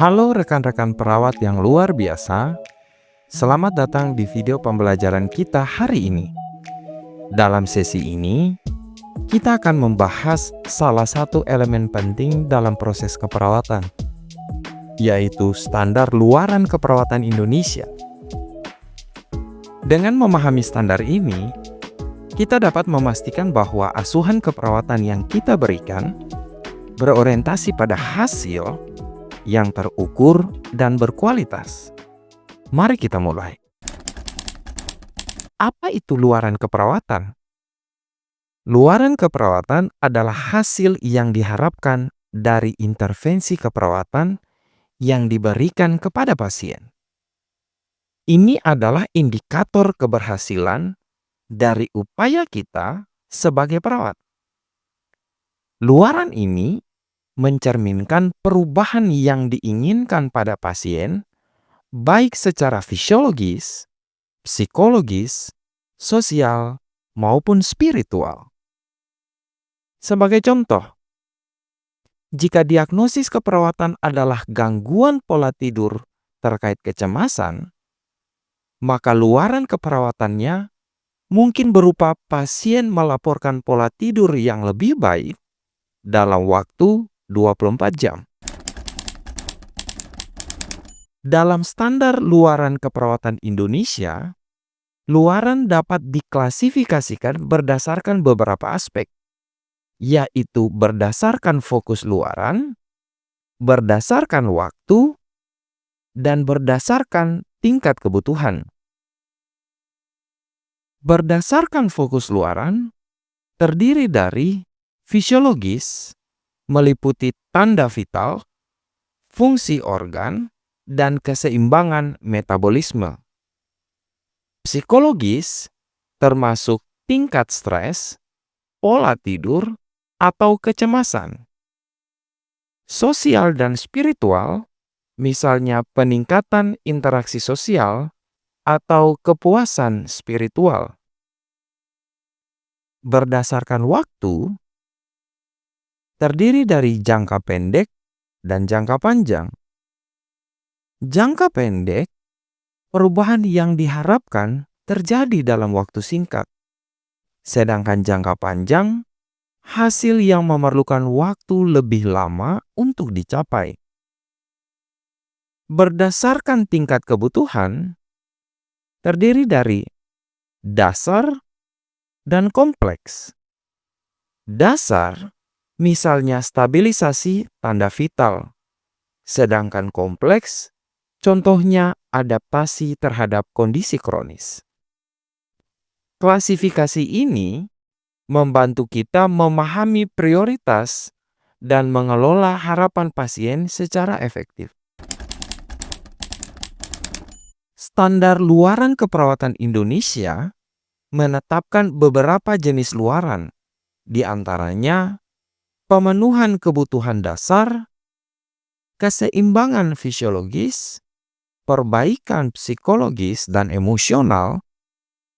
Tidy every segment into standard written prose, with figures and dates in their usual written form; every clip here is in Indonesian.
Halo rekan-rekan perawat yang luar biasa, selamat datang di video pembelajaran kita hari ini. Dalam sesi ini, kita akan membahas salah satu elemen penting dalam proses keperawatan, yaitu standar luaran keperawatan Indonesia. Dengan memahami standar ini, kita dapat memastikan bahwa asuhan keperawatan yang kita berikan berorientasi pada hasil yang terukur dan berkualitas. Mari kita mulai. Apa itu luaran keperawatan? Luaran keperawatan adalah hasil yang diharapkan dari intervensi keperawatan yang diberikan kepada pasien. Ini adalah indikator keberhasilan dari upaya kita sebagai perawat. Luaran ini mencerminkan perubahan yang diinginkan pada pasien, baik secara fisiologis, psikologis, sosial, maupun spiritual. Sebagai contoh, jika diagnosis keperawatan adalah gangguan pola tidur terkait kecemasan, maka luaran keperawatannya mungkin berupa pasien melaporkan pola tidur yang lebih baik dalam waktu 24 jam. Dalam standar luaran keperawatan Indonesia, luaran dapat diklasifikasikan berdasarkan beberapa aspek, yaitu berdasarkan fokus luaran, berdasarkan waktu, dan berdasarkan tingkat kebutuhan. Berdasarkan fokus luaran, terdiri dari fisiologis, meliputi tanda vital, fungsi organ, dan keseimbangan metabolisme. Psikologis, termasuk tingkat stres, pola tidur, atau kecemasan. Sosial dan spiritual, misalnya peningkatan interaksi sosial atau kepuasan spiritual. Berdasarkan waktu, terdiri dari jangka pendek dan jangka panjang. Jangka pendek, perubahan yang diharapkan terjadi dalam waktu singkat. Sedangkan jangka panjang, hasil yang memerlukan waktu lebih lama untuk dicapai. Berdasarkan tingkat kebutuhan, terdiri dari dasar dan kompleks. Dasar, misalnya stabilisasi tanda vital, sedangkan kompleks, contohnya adaptasi terhadap kondisi kronis. Klasifikasi ini membantu kita memahami prioritas dan mengelola harapan pasien secara efektif. Standar luaran keperawatan Indonesia menetapkan beberapa jenis luaran, di antaranya pemenuhan kebutuhan dasar, keseimbangan fisiologis, perbaikan psikologis dan emosional,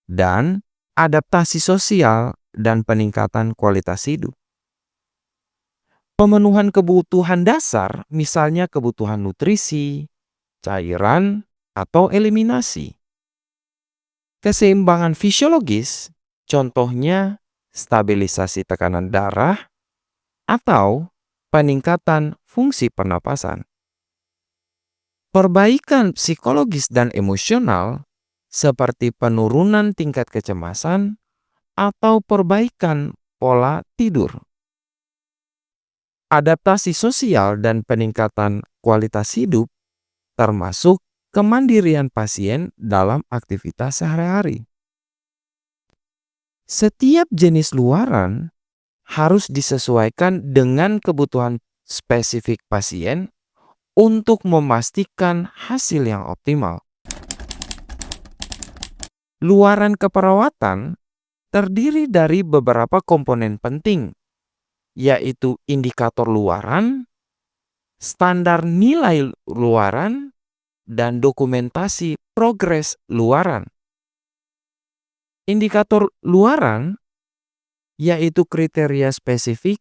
dan adaptasi sosial dan peningkatan kualitas hidup. Pemenuhan kebutuhan dasar, misalnya kebutuhan nutrisi, cairan, atau eliminasi. Keseimbangan fisiologis, contohnya stabilisasi tekanan darah, atau peningkatan fungsi pernapasan. Perbaikan psikologis dan emosional seperti penurunan tingkat kecemasan atau perbaikan pola tidur. Adaptasi sosial dan peningkatan kualitas hidup termasuk kemandirian pasien dalam aktivitas sehari-hari. Setiap jenis luaran harus disesuaikan dengan kebutuhan spesifik pasien untuk memastikan hasil yang optimal. Luaran keperawatan terdiri dari beberapa komponen penting, yaitu indikator luaran, standar nilai luaran, dan dokumentasi progres luaran. Indikator luaran yaitu kriteria spesifik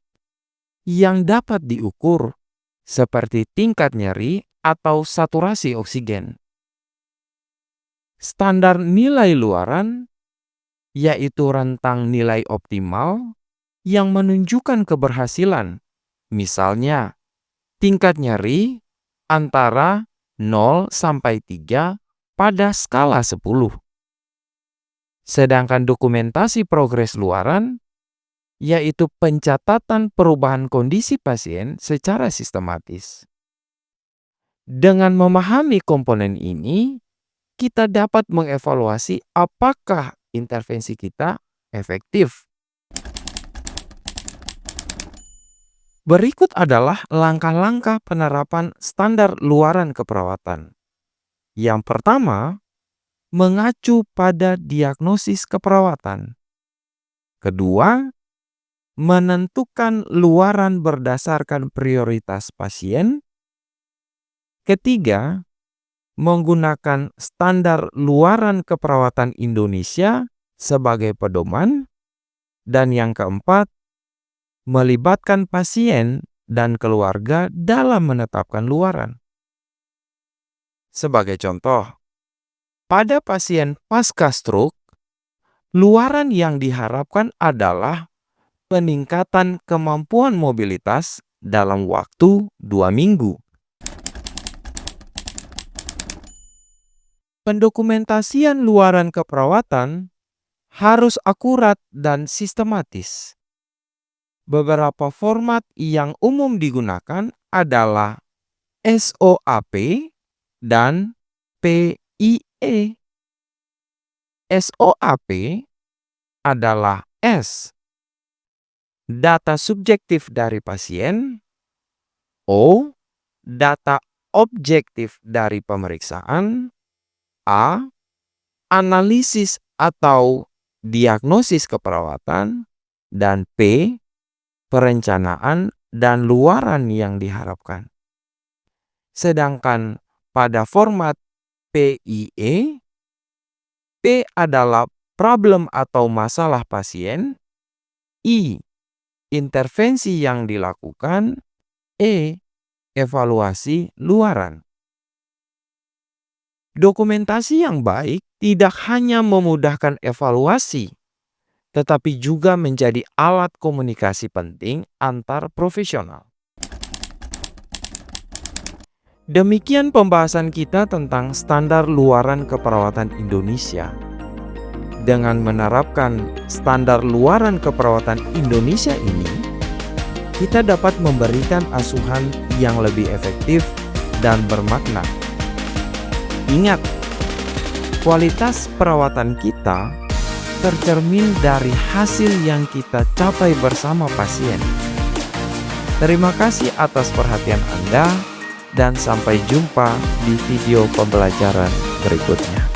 yang dapat diukur seperti tingkat nyeri atau saturasi oksigen. Standar nilai luaran yaitu rentang nilai optimal yang menunjukkan keberhasilan. Misalnya, tingkat nyeri antara 0 sampai 3 pada skala 10. Sedangkan dokumentasi progres luaran yaitu pencatatan perubahan kondisi pasien secara sistematis. Dengan memahami komponen ini, kita dapat mengevaluasi apakah intervensi kita efektif. Berikut adalah langkah-langkah penerapan standar luaran keperawatan. Yang pertama, mengacu pada diagnosis keperawatan. Kedua, menentukan luaran berdasarkan prioritas pasien. Ketiga, menggunakan standar luaran keperawatan Indonesia sebagai pedoman. Dan yang keempat, melibatkan pasien dan keluarga dalam menetapkan luaran. Sebagai contoh, pada pasien pasca stroke, luaran yang diharapkan adalah peningkatan kemampuan mobilitas dalam waktu 2 minggu. Pendokumentasian luaran keperawatan harus akurat dan sistematis. Beberapa format yang umum digunakan adalah SOAP dan PIE. SOAP adalah S. Data subjektif dari pasien. O. Data objektif dari pemeriksaan. A. Analisis atau diagnosis keperawatan. Dan P. Perencanaan dan luaran yang diharapkan. Sedangkan pada format PIE, P adalah problem atau masalah pasien. I. Intervensi yang dilakukan. E. Evaluasi luaran. Dokumentasi yang baik tidak hanya memudahkan evaluasi, tetapi juga menjadi alat komunikasi penting antar profesional. Demikian pembahasan kita tentang standar luaran keperawatan Indonesia. Dengan menerapkan standar luaran keperawatan Indonesia ini, kita dapat memberikan asuhan yang lebih efektif dan bermakna. Ingat, kualitas perawatan kita tercermin dari hasil yang kita capai bersama pasien. Terima kasih atas perhatian Anda dan sampai jumpa di video pembelajaran berikutnya.